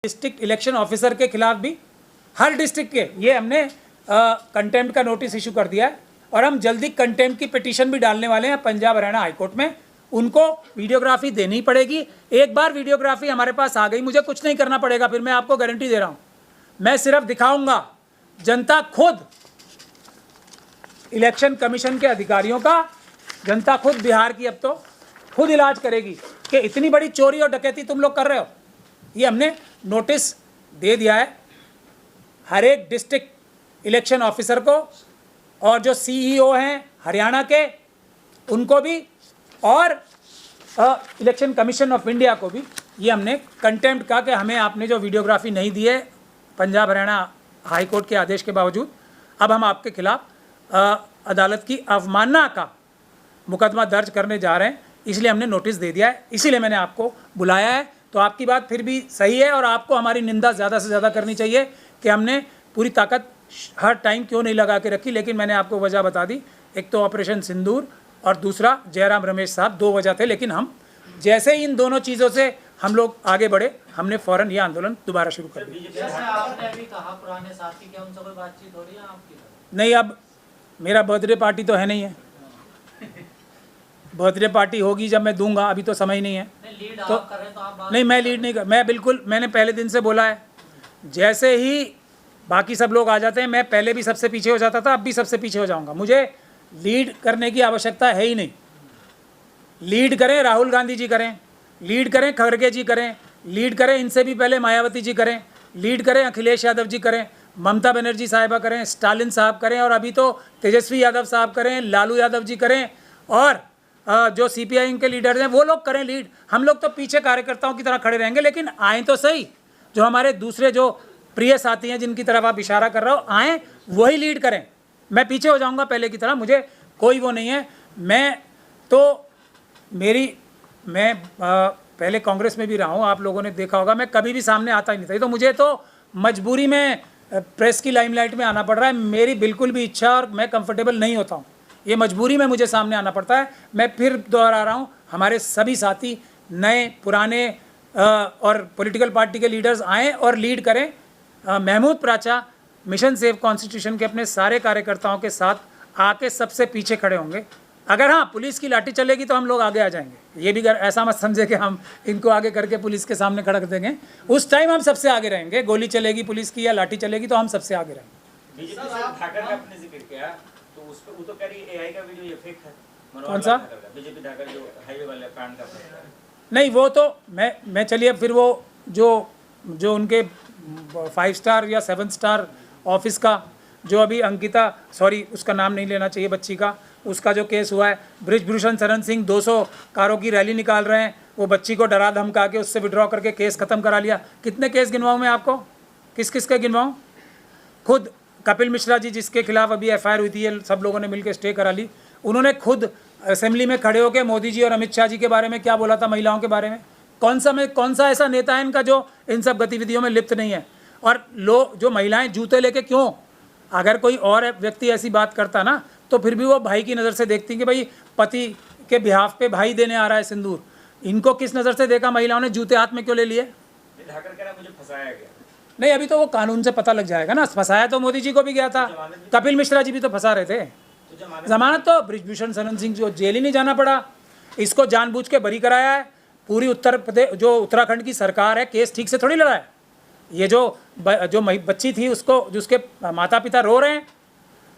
District election officer के खिलाफ भी, हर डिस्ट्रिक्ट के, ये हमने कंटेम्प्ट का नोटिस इशू कर दिया है और हम जल्दी कंटेम्प्ट की पिटीशन भी डालने वाले हैं पंजाब हरियाणा हाईकोर्ट में। उनको वीडियोग्राफी देनी पड़ेगी। एक बार वीडियोग्राफी हमारे पास आ गई, मुझे कुछ नहीं करना पड़ेगा, फिर मैं आपको गारंटी दे रहा हूँ। मैं सिर्फ दिखाऊंगा, जनता खुद, इलेक्शन कमीशन के अधिकारियों का, जनता खुद बिहार की अब तो खुद इलाज करेगी कि इतनी बड़ी चोरी और डकैती तुम लोग कर रहे हो। ये हमने नोटिस दे दिया है हर एक डिस्ट्रिक्ट इलेक्शन ऑफिसर को, और जो सीईओ हैं हरियाणा के उनको भी, और इलेक्शन कमीशन ऑफ इंडिया को भी। ये हमने कंटेम्प्ट का कि हमें आपने जो वीडियोग्राफी नहीं दी है पंजाब हरियाणा हाई कोर्ट के आदेश के बावजूद, अब हम आपके खिलाफ अदालत की अवमानना का मुकदमा दर्ज करने जा रहे हैं, इसलिए हमने नोटिस दे दिया है, इसीलिए मैंने आपको बुलाया है। तो आपकी बात फिर भी सही है और आपको हमारी निंदा ज़्यादा से ज़्यादा करनी चाहिए कि हमने पूरी ताकत हर टाइम क्यों नहीं लगा के रखी। लेकिन मैंने आपको वजह बता दी, एक तो ऑपरेशन सिंदूर और दूसरा जयराम रमेश साहब, दो वजह थे। लेकिन हम जैसे ही इन दोनों चीज़ों से हम लोग आगे बढ़े, हमने फ़ौरन ये आंदोलन दोबारा शुरू कर दिया। आपने अभी कहा पुराने साथी, क्या उनसे कोई बातचीत हो रही है आपकी? नहीं, अब मेरा बर्थडे पार्टी तो है नहीं है, बर्थडे पार्टी होगी जब मैं दूंगा, अभी तो समय नहीं है। लीड तो आप कर रहे हैं, तो आप नहीं, मैं लीड नहीं कर, मैं बिल्कुल, मैंने पहले दिन से बोला है, जैसे ही बाकी सब लोग आ जाते हैं, मैं पहले भी सबसे पीछे हो जाता था, अब भी सबसे पीछे हो जाऊंगा। मुझे लीड करने की आवश्यकता है ही नहीं। लीड करें राहुल गांधी जी करें, लीड करें खड़गे जी करें, लीड करें इनसे भी पहले मायावती जी करें, लीड करें अखिलेश यादव जी करें, ममता बनर्जी साहिबा करें, स्टालिन साहब करें, और अभी तो तेजस्वी यादव साहब करें, लालू यादव जी करें, और जो सीपीआई के लीडर्स हैं वो लोग करें लीड। हम लोग तो पीछे कार्यकर्ताओं की तरह खड़े रहेंगे, लेकिन आएँ तो सही। जो हमारे दूसरे जो प्रिय साथी हैं जिनकी तरफ आप इशारा कर रहे हो, आएँ वही लीड करें। मैं पीछे हो जाऊंगा पहले की तरह, मुझे कोई वो नहीं है। मैं तो मैं पहले कांग्रेस में भी रहा हूँ, आप लोगों ने देखा होगा, मैं कभी भी सामने आता ही नहीं था। तो मुझे तो मजबूरी में प्रेस की लाइमलाइट में आना पड़ रहा है। मेरी बिल्कुल भी इच्छा और मैं कंफर्टेबल नहीं होता हूँ, ये मजबूरी में मुझे सामने आना पड़ता है। मैं फिर दोहरा रहा हूँ, हमारे सभी साथी नए पुराने और पॉलिटिकल पार्टी के लीडर्स आएँ और लीड करें। महमूद प्राचा मिशन सेव कॉन्स्टिट्यूशन के अपने सारे कार्यकर्ताओं के साथ आके सबसे पीछे खड़े होंगे। अगर हाँ पुलिस की लाठी चलेगी तो हम लोग आगे आ जाएंगे। ये भी ऐसा मत समझे कि हम इनको आगे करके पुलिस के सामने खड़ा कर देंगे। उस टाइम हम सबसे आगे रहेंगे। गोली चलेगी पुलिस की या लाठी चलेगी तो हम सबसे आगे रहेंगे। बीजेपी से ठाकर का आपने जिक्र किया, तो उस पे वो तो कह रही एआई का वीडियो ये फेक है। कौन सा? बीजेपी ठाकर जो हाईवे वाले कांड का नहीं, वो तो मैं चलिए फिर वो जो उनके 5 स्टार या 7 स्टार ऑफिस का जो अभी अंकिता, सॉरी उसका नाम नहीं लेना चाहिए बच्ची का, उसका जो केस हुआ है, ब्रिजभूषण शरण सिंह 200 कारों की रैली निकाल रहे हैं, वो बच्ची को डरा धमका के उससे विड्रॉ करके केस ख़त्म करा लिया। कितने केस गिनवाऊँ मैं आपको, किस किस के गिनवाऊँ? खुद कपिल मिश्रा जी जिसके खिलाफ अभी एफआईआर हुई थी, ये सब लोगों ने मिलकर स्टे करा ली, उन्होंने खुद असेंबली में खड़े होकर मोदी जी और अमित शाह जी के बारे में क्या बोला था, महिलाओं के बारे में। कौन सा ऐसा नेता है इनका जो इन सब गतिविधियों में लिप्त नहीं है? और लोग जो महिलाएं जूते लेके क्यों, अगर कोई और व्यक्ति ऐसी बात करता ना तो फिर भी वो भाई की नज़र से देखती कि भाई पति के बिहाफ पे भाई देने आ रहा है सिंदूर। इनको किस नज़र से देखा महिलाओं ने, जूते हाथ में क्यों ले लिए? मुझे फंसाया गया। नहीं, अभी तो वो कानून से पता लग जाएगा ना। फंसाया तो मोदी जी को भी गया था, कपिल मिश्रा जी भी तो फंसा रहे थे। जमानत तो ब्रिजभूषण शरण सिंह को जेल ही नहीं जाना पड़ा, इसको जानबूझ के बरी कराया है। पूरी उत्तर प्रदेश जो उत्तराखंड की सरकार है, केस ठीक से थोड़ी लड़ा है। ये जो बच्ची थी उसको, जिसके माता पिता रो रहे हैं,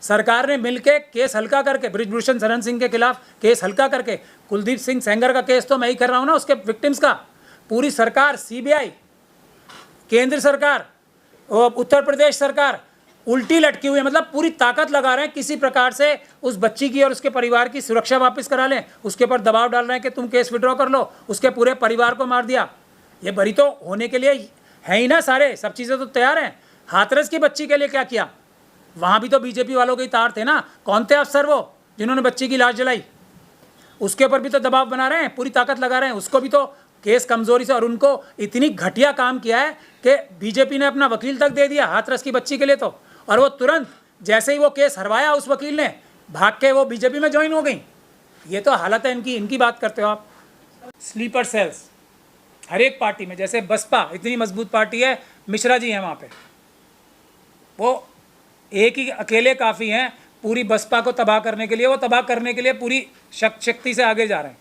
सरकार ने मिलके केस हल्का करके ब्रिजभूषण शरण सिंह के खिलाफ केस हल्का करके, कुलदीप सिंह सेंगर का केस तो मैं ही कर रहा हूँ ना, उसके विक्टिम्स का। पूरी सरकार, सीबीआई, केंद्र सरकार, उत्तर प्रदेश सरकार उल्टी लटकी हुई है। मतलब पूरी ताकत लगा रहे हैं किसी प्रकार से उस बच्ची की और उसके परिवार की सुरक्षा वापस करा लें। उसके ऊपर दबाव डाल रहे हैं कि तुम केस विड्रॉ कर लो। उसके पूरे परिवार को मार दिया। ये बरी तो होने के लिए है ही ना, सारे सब चीज़ें तो तैयार हैं। हाथरस की बच्ची के लिए क्या किया, वहाँ भी तो बीजेपी वालों के तार थे ना। कौन थे अफसर वो जिन्होंने बच्ची की लाश जलाई? उसके ऊपर भी तो दबाव बना रहे हैं, पूरी ताकत लगा रहे हैं। उसको भी तो केस कमजोरी से, और उनको इतनी घटिया काम किया है कि बीजेपी ने अपना वकील तक दे दिया हाथरस की बच्ची के लिए तो। और वो तुरंत जैसे ही वो केस हरवाया उस वकील ने, भाग के वो बीजेपी में ज्वाइन हो गई। ये तो हालत है इनकी बात करते हो आप। स्लीपर सेल्स, हर एक पार्टी में। जैसे बसपा इतनी मजबूत पार्टी है, मिश्रा जी हैं वहाँ पे, वो एक ही अकेले काफ़ी हैं पूरी बसपा को तबाह करने के लिए। वो तबाह करने के लिए पूरी शक्ति से आगे जा रहे हैं।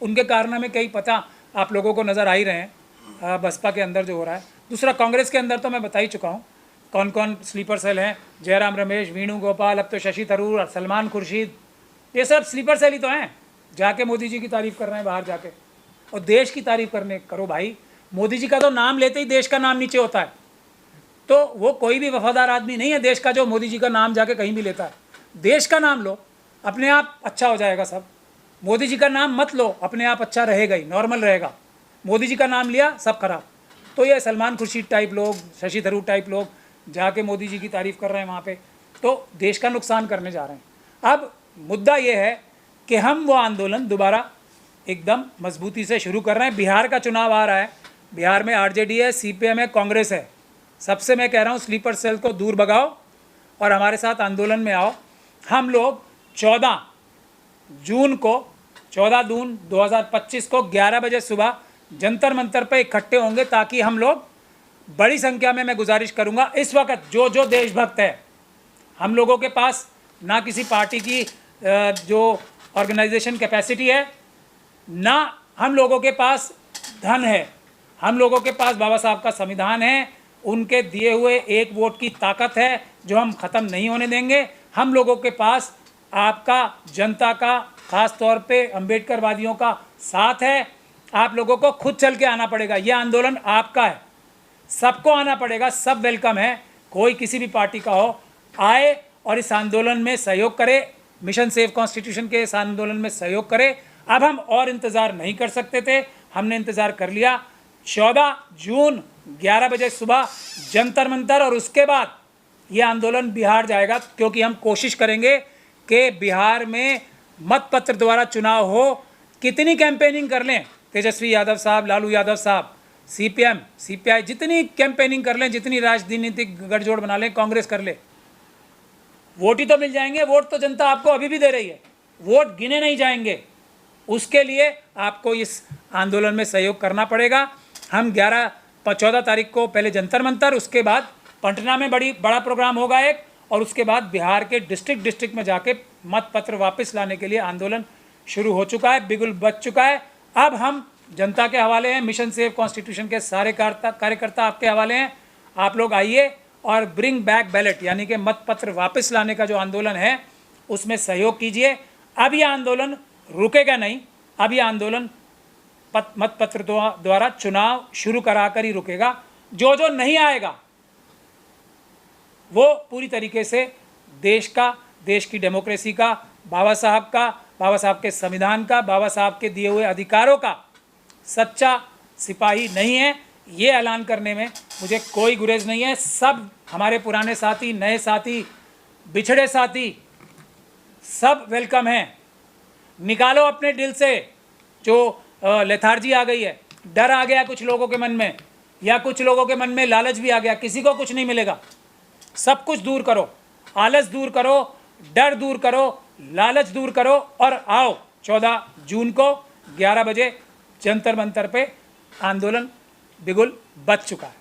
उनके कारनामे कई पता आप लोगों को नज़र आ ही रहे हैं बसपा के अंदर जो हो रहा है। दूसरा, कांग्रेस के अंदर तो मैं बता ही चुका हूँ कौन कौन स्लीपर सेल हैं। जयराम रमेश, वेणुगोपाल, अब तो शशि थरूर और सलमान खुर्शीद, ये सब स्लीपर सेल ही तो हैं। जाके मोदी जी की तारीफ़ कर रहे हैं बाहर जाके, और देश की तारीफ़ करने करो भाई। मोदी जी का तो नाम लेते ही देश का नाम नीचे होता है, तो वो कोई भी वफादार आदमी नहीं है देश का जो मोदी जी का नाम जाके कहीं भी लेता है। देश का नाम लो, अपने आप अच्छा हो जाएगा सब। मोदी जी का नाम मत लो, अपने आप अच्छा रहेगा ही, नॉर्मल रहेगा। मोदी जी का नाम लिया सब खराब। तो ये सलमान खुर्शीद टाइप लोग, शशि थरूर टाइप लोग जाके मोदी जी की तारीफ़ कर रहे हैं वहाँ पे, तो देश का नुकसान करने जा रहे हैं। अब मुद्दा ये है कि हम वो आंदोलन दोबारा एकदम मजबूती से शुरू कर रहे हैं। बिहार का चुनाव आ रहा है, बिहार में आरजेडी है, सीपीएम है, कांग्रेस है। सबसे मैं कह रहा हूँ स्लीपर सेल को दूर भगाओ और हमारे साथ आंदोलन में आओ। हम लोग 14 जून 2025 को 11 बजे सुबह जंतर मंतर पर इकट्ठे होंगे, ताकि हम लोग बड़ी संख्या में, मैं गुजारिश करूंगा इस वक्त जो देशभक्त है, हम लोगों के पास ना किसी पार्टी की जो ऑर्गेनाइजेशन कैपेसिटी है, ना हम लोगों के पास धन है, हम लोगों के पास बाबा साहब का संविधान है, उनके दिए हुए एक वोट की ताकत है जो हम ख़त्म नहीं होने देंगे। हम लोगों के पास आपका, जनता का, ख़ास तौर पे अम्बेडकरवादियों का साथ है। आप लोगों को खुद चल के आना पड़ेगा, ये आंदोलन आपका है, सबको आना पड़ेगा, सब वेलकम है। कोई किसी भी पार्टी का हो, आए और इस आंदोलन में सहयोग करे, मिशन सेव कॉन्स्टिट्यूशन के इस आंदोलन में सहयोग करे। अब हम और इंतज़ार नहीं कर सकते थे, हमने इंतज़ार कर लिया। 14 जून 11 बजे सुबह जंतर मंतर, और उसके बाद ये आंदोलन बिहार जाएगा, क्योंकि हम कोशिश करेंगे कि बिहार में मतपत्र द्वारा चुनाव हो। कितनी कैंपेनिंग कर लें तेजस्वी यादव साहब, लालू यादव साहब, सीपीएम, सीपीआई, जितनी कैंपेनिंग कर लें, जितनी राजनीतिक गठजोड़ बना लें, कांग्रेस कर ले, वोट ही तो मिल जाएंगे। वोट तो जनता आपको अभी भी दे रही है, वोट गिने नहीं जाएंगे। उसके लिए आपको इस आंदोलन में सहयोग करना पड़ेगा। हम 14 तारीख को पहले जंतर मंतर, उसके बाद पटना में बड़ा प्रोग्राम होगा एक, और उसके बाद बिहार के डिस्ट्रिक्ट में जाके मतपत्र वापस लाने के लिए आंदोलन शुरू हो चुका है, बिगुल बच चुका है। अब हम जनता के हवाले हैं, मिशन सेव कॉन्स्टिट्यूशन के सारे कार्यकर्ता आपके हवाले हैं। आप लोग आइए और ब्रिंग बैक बैलेट, यानी कि मतपत्र वापस लाने का जो आंदोलन है उसमें सहयोग कीजिए। अब ये आंदोलन रुकेगा नहीं, अब ये आंदोलन मतपत्र द्वारा चुनाव शुरू कराकर ही रुकेगा। जो नहीं आएगा वो पूरी तरीके से देश की डेमोक्रेसी का, बाबा साहब के संविधान का, बाबा साहब के दिए हुए अधिकारों का सच्चा सिपाही नहीं है। ये ऐलान करने में मुझे कोई गुरेज नहीं है। सब हमारे पुराने साथी, नए साथी, बिछड़े साथी, सब वेलकम हैं। निकालो अपने दिल से जो लेथार्जी आ गई है, डर आ गया कुछ लोगों के मन में, या कुछ लोगों के मन में लालच भी आ गया। किसी को कुछ नहीं मिलेगा, सब कुछ दूर करो, आलस दूर करो, डर दूर करो, लालच दूर करो, और आओ 14 जून को 11 बजे जंतर मंतर पे आंदोलन बिगुल बच चुका है।